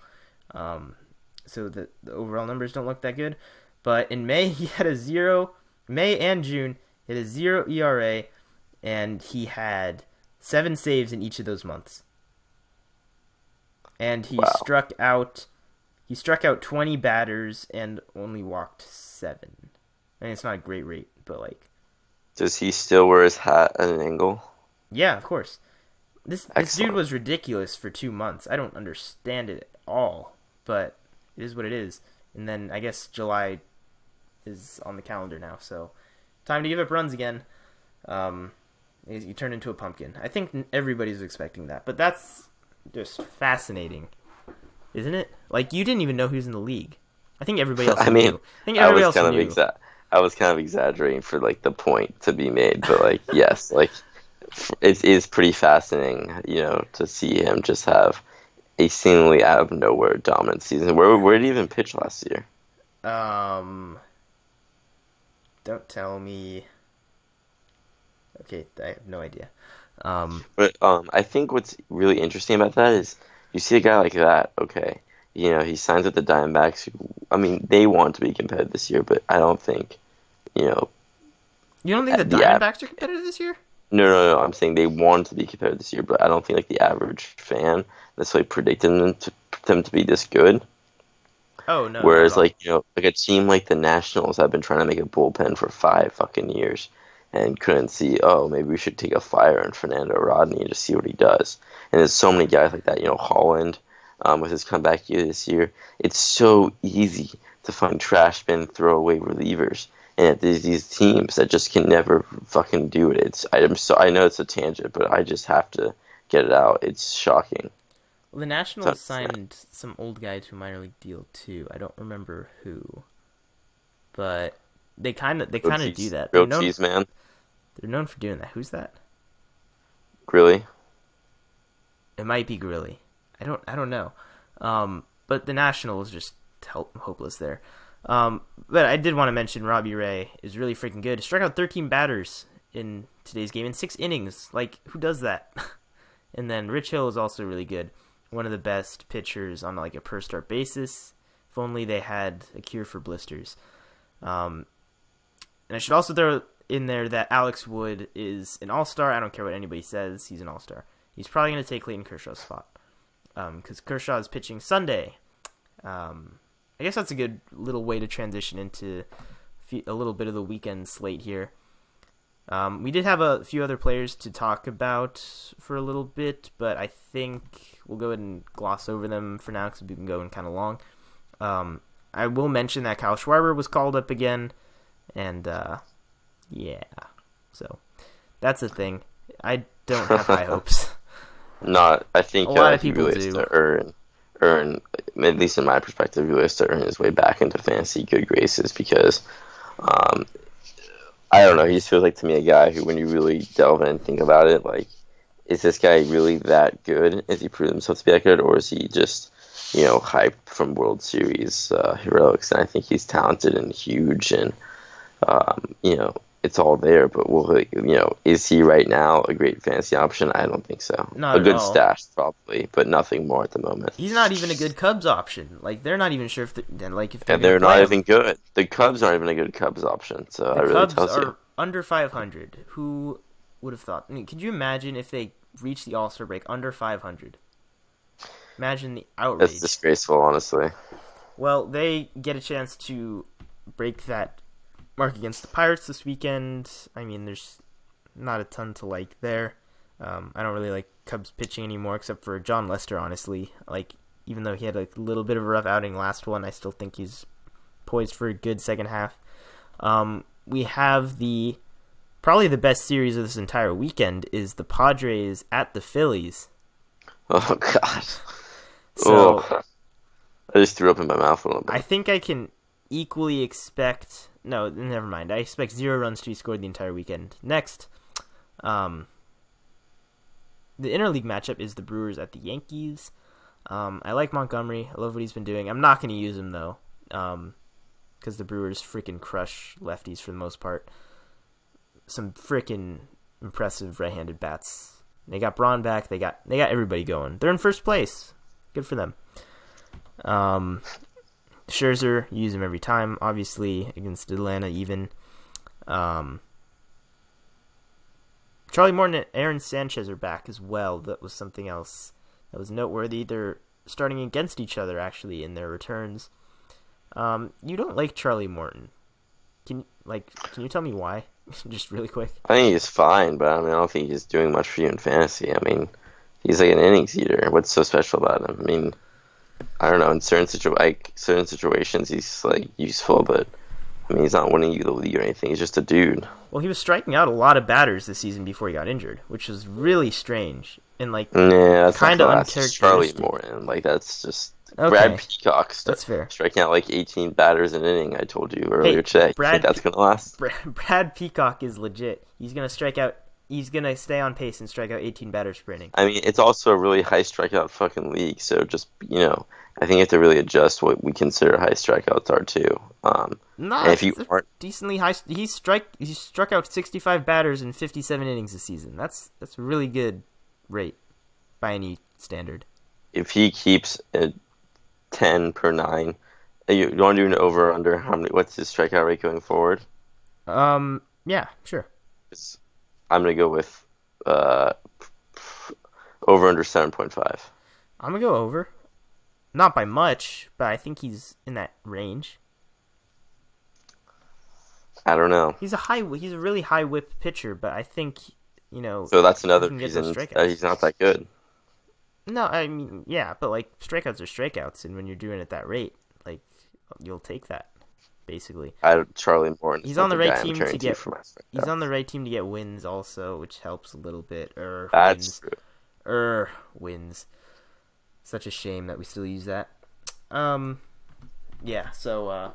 So the overall numbers don't look that good. But in May, he had May and June, he had a 0 ERA, and he had 7 saves in each of those months. And he struck out 20 batters and only walked 7. It's not a great rate, but
Does he still wear his hat at an angle?
Yeah, of course. This dude was ridiculous for 2 months. I don't understand it at all, but it is what it is. And then I guess July is on the calendar now, so time to give up runs again. You turn into a pumpkin. I think everybody's expecting that, but that's just fascinating, isn't it? You didn't even know he was in the league. I think everybody else knew. I think everybody else knew.
I was kind of exaggerating for the point to be made, but yes, it is pretty fascinating, to see him just have a seemingly out of nowhere dominant season. Where did he even pitch last year?
Don't tell me. Okay, I have no idea.
But I think what's really interesting about that is you see a guy like that, okay, he signs with the Diamondbacks. They want to be competitive this year, but I don't think,
You don't think the Diamondbacks are competitive this year?
No. I'm saying they want to be competitive this year, but I don't think the average fan necessarily predicted them to be this good.
Oh no.
Whereas a team like the Nationals have been trying to make a bullpen for 5 fucking years and couldn't see, maybe we should take a flyer on Fernando Rodney and just see what he does. And there's so many guys like that, Holland, with his comeback year this year. It's so easy to find trash bin throwaway relievers, and there's these teams that just can never fucking do it. I know it's a tangent, but I just have to get it out. It's shocking.
Well, the Nationals signed some old guy to a minor league deal too. I don't remember who, but they kind of do that.
Real cheese man.
They're known for doing that. Who's that?
Grilly.
It might be Grilly. I don't know. But the Nationals just hopeless there. But I did want to mention Robbie Ray is really freaking good. He struck out 13 batters in today's game in 6 innings. Like, who does that? And then Rich Hill is also really good. One of the best pitchers on like a per start basis. If only they had a cure for blisters. And I should also throw in there that Alex Wood is an all-star. I don't care what anybody says. He's an all-star. He's probably going to take Clayton Kershaw's spot. Because Kershaw is pitching Sunday. I guess that's a good little way to transition into a little bit of the weekend slate here. We did have a few other players to talk about for a little bit, but I think we'll go ahead and gloss over them for now because we've been going kind of long. I will mention that Kyle Schwarber was called up again, and yeah, so that's a thing. I don't have high hopes.
I think
a lot of
he
people
really
do.
has to earn, at least in my perspective, he really has to earn his way back into fantasy good graces because, I don't know, he just feels like to me a guy who, when you really delve in and think about it, like, is this guy really that good? Has he proven himself to be that good, or is he just, hype from World Series heroics? And I think he's talented and huge, and it's all there. But is he right now a great fantasy option? I don't think so.
Not
a good
at all.
stash probably, but nothing more at the moment.
He's not even a good Cubs option. Like, they're not even sure if they're
And
gonna
they're
play
not
him.
even good. The Cubs aren't even a good Cubs option. So
The
that really
Cubs
tells
are
you.
under 500. Who would have thought? I mean, could you imagine if they reached the All-Star break under 500? Imagine the outrage.
That's disgraceful, honestly.
Well, they get a chance to break that mark against the Pirates this weekend. I mean, there's not a ton to like there. I don't really like Cubs pitching anymore, except for John Lester, honestly. Like, even though he had a little bit of a rough outing last one, I still think he's poised for a good second half. We have probably the best series of this entire weekend is the Padres at the Phillies.
Oh, God.
So
I just threw up in my mouth a little bit.
I think I can equally expect... No, never mind. I expect 0 runs to be scored the entire weekend. Next, the interleague matchup is the Brewers at the Yankees. I like Montgomery. I love what he's been doing. I'm not going to use him, though, because the Brewers freaking crush lefties for the most part. Some freaking impressive right-handed bats. They got Braun back. They got everybody going. They're in first place. Good for them. Scherzer, use him every time, obviously, against Atlanta even. Charlie Morton and Aaron Sanchez are back as well. That was something else that was noteworthy. They're starting against each other, actually, in their returns. You don't like Charlie Morton. Can you tell me why? Just really quick.
I think he's fine, but I don't think he's doing much for you in fantasy. I mean, he's like an innings eater. What's so special about him? I mean, I don't know. In certain situations, he's like useful, but I mean, he's not winning you the league or anything. He's just a dude.
Well, he was striking out a lot of batters this season before he got injured, which was really strange and
that's
kind of
uncharacteristic. Charlie Morton, that's just Brad Peacock.
That's fair.
Striking out like 18 batters an inning. I told you earlier today. You think that's gonna last?
Brad Peacock is legit. He's gonna strike out. He's gonna stay on pace and strike out 18 batters per inning.
I mean, it's also a really high strikeout fucking league. So just I think you have to really adjust what we consider high strikeouts are too.
If you aren't decently high, he struck out 65 batters in 57 innings this season. That's a really good rate by any standard.
If he keeps it 10 per 9, you want to do an over or under? What's his strikeout rate going forward?
Yeah, sure.
I'm gonna go with over under 7.5.
I'm gonna go over. Not by much, but I think he's in that range.
I don't know.
He's a really high whip pitcher, but I think
So that's another reason that he's not that good.
No, I mean, yeah, but like strikeouts are strikeouts, and when you're doing it at that rate, like you'll take that basically.
Charlie Morton.
He's on the right
I'm
team
turning
to get.
for my
He's
strikeouts.
on the right team to get wins also, which helps a little bit.
That's
Wins.
true.
Wins. Such a shame that we still use that. Yeah. So,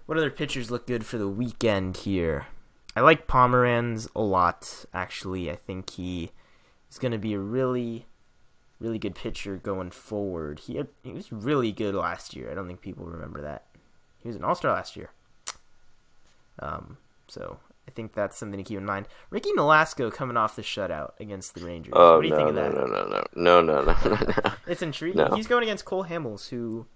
what other pitchers look good for the weekend here? I like Pomeranz a lot. Actually, I think he is going to be a really, really good pitcher going forward. He was really good last year. I don't think people remember that. He was an All-Star last year. So I think that's something to keep in mind. Ricky Nolasco coming off the shutout against the Rangers.
Oh,
What do you think of that?
No.
It's intriguing.
No.
He's going against Cole Hamels, who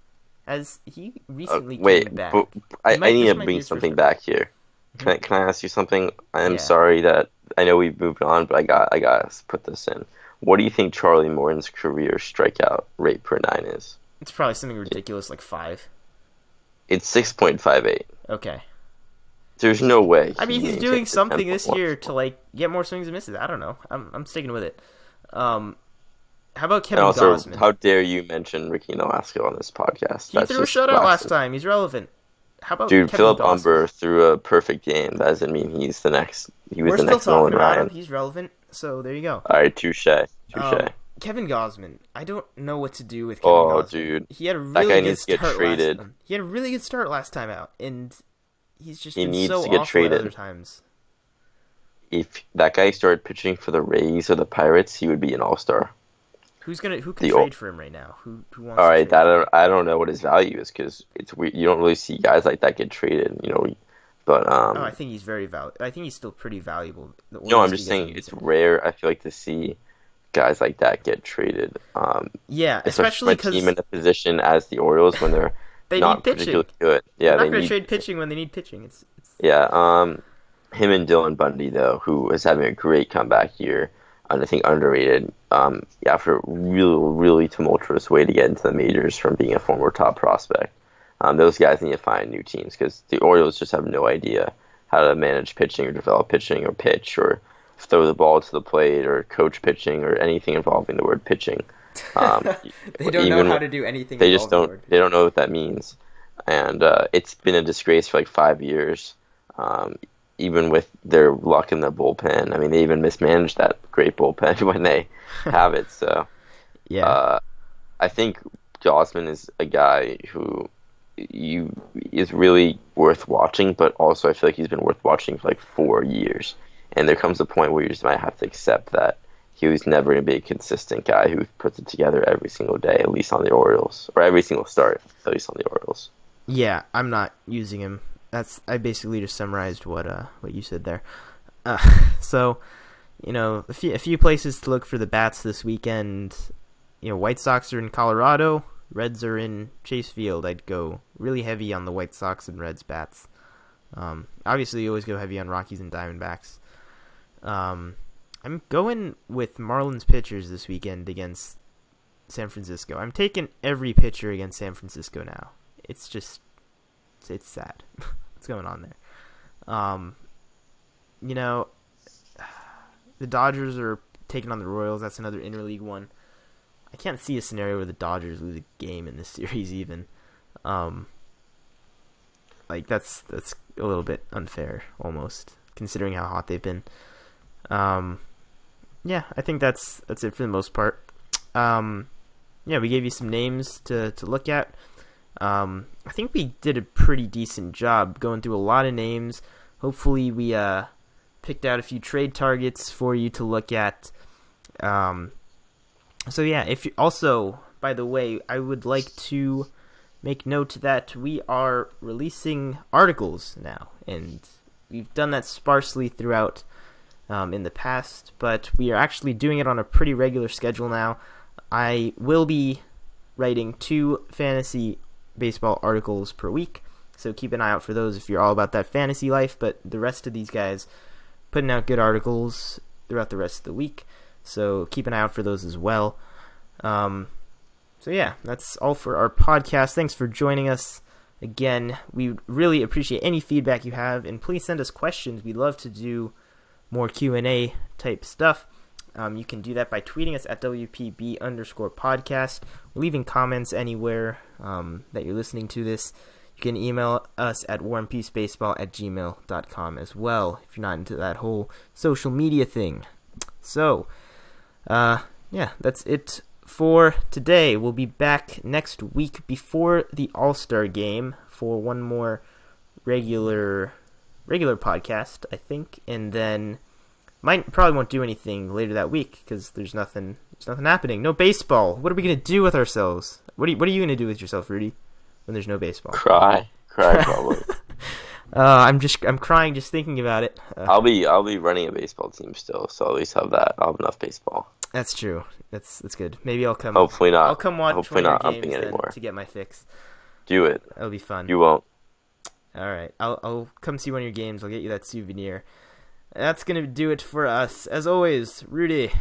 he recently
Wait,
came back.
but I need
This
to
might be
bring
his
something
first
back here. Can I ask you something? I am
Yeah.
sorry that I know we've moved on, but I got to put this in. What do you think Charlie Morton's career strikeout rate per 9 is?
It's probably something ridiculous like 5.
It's 6.58.
Okay.
There's no way.
I mean,
he
he's doing
maintains a
something this
10.1.
year to like get more swings and misses. I don't know. I'm sticking with it. How about
And
Kevin
also,
Gausman?
how dare you mention Ricky Nolasco on this podcast?
He
That's
threw a
just
shutout last
blasphemy.
time. He's relevant. How about
Dude,
Kevin
Philip
Gausman?
Humber threw a perfect game. That doesn't mean he's the next. He was
We're
the
still
next Nolan
talking about
Ryan.
him. He's relevant. So there you go.
All right, touche.
Kevin Gausman. I don't know what to do with Kevin
Oh,
Gausman.
dude.
He had a
That
really
guy
good
needs to get
start
traded.
last time. He had a really good start last time out, and he's just
He
been
needs
so
to get
awful
traded.
at other times.
If that guy started pitching for the Rays or the Pirates, he would be an all-star.
Who can
The
trade for him right now? Who wants?
All
to
right,
trade for him?
I don't know what his value is because it's weird. You don't really see guys like that get traded, But
Oh, I think he's very valuable. I think he's still pretty valuable. The
no, I'm
Orioles
just
do get
saying
some
it's
decent-
rare. I feel like to see guys like that get traded.
Yeah,
Especially
especially
a
because
team in a position as the Orioles when they're
they
not
need pitching.
particularly good. Yeah,
They're not
they
going to
need.
trade pitching when they need pitching. It's
Yeah, him and Dylan Bundy though, who is having a great comeback year, and I think underrated. After a really, really tumultuous way to get into the majors from being a former top prospect. Those guys need to find new teams because the Orioles just have no idea how to manage pitching or develop pitching or pitch or throw the ball to the plate or coach pitching or anything involving the word pitching.
they don't know
even
how
when-
to do anything.
They just
involving
don't.
the word.
They don't know what that means, and it's been a disgrace for like 5 years. Even with their luck in the bullpen, I mean, they even mismanaged that great bullpen when they have it. So,
Yeah.
I think Gausman is a guy who is really worth watching, but also I feel like he's been worth watching for like 4 years. And there comes a point where you just might have to accept that he was never going to be a consistent guy who puts it together every single day, at least on the Orioles, or every single start, at least on the Orioles.
Yeah, I'm not using him. I basically just summarized what you said there. So, a few places to look for the bats this weekend. White Sox are in Colorado. Reds are in Chase Field. I'd go really heavy on the White Sox and Reds bats. Obviously, you always go heavy on Rockies and Diamondbacks. I'm going with Marlins pitchers this weekend against San Francisco. I'm taking every pitcher against San Francisco now. It's sad. What's going on there? The Dodgers are taking on the Royals. That's another interleague one. I can't see a scenario where the Dodgers lose a game in this series even. That's a little bit unfair almost, considering how hot they've been. Yeah, I think that's it for the most part. We gave you some names to look at. I think we did a pretty decent job going through a lot of names. Hopefully we picked out a few trade targets for you to look at. So yeah, if you, also, by the way, I would like to make note that we are releasing articles now, and we've done that sparsely throughout in the past, but we are actually doing it on a pretty regular schedule now. I will be writing 2 fantasy baseball articles per week, so keep an eye out for those if you're all about that fantasy life, but the rest of these guys putting out good articles throughout the rest of the week, so keep an eye out for those as well. So yeah, that's all for our podcast. Thanks for joining us again. We really appreciate any feedback you have, and please send us questions. We'd love to do more Q&A type stuff. You can do that by tweeting us at WPB_podcast, leaving comments anywhere that you're listening to this. You can email us at warandpeacebaseball@gmail.com as well, if you're not into that whole social media thing. So, that's it for today. We'll be back next week before the All-Star game for one more regular podcast, I think, and then probably won't do anything later that week because there's nothing happening. No baseball. What are we gonna do with ourselves? What are you gonna do with yourself, Rudy, when there's no baseball?
Cry probably.
I'm crying just thinking about it.
I'll be running a baseball team still, so at least have that. I'll have enough baseball.
That's true. That's good. Maybe I'll come.
Hopefully not.
I'll come watch
Hopefully
one
not
of your games
upping anymore.
to get my fix.
Do it.
That'll be fun.
You won't.
All right. I'll come see one of your games. I'll get you that souvenir. That's gonna do it for us. As always, Rudy.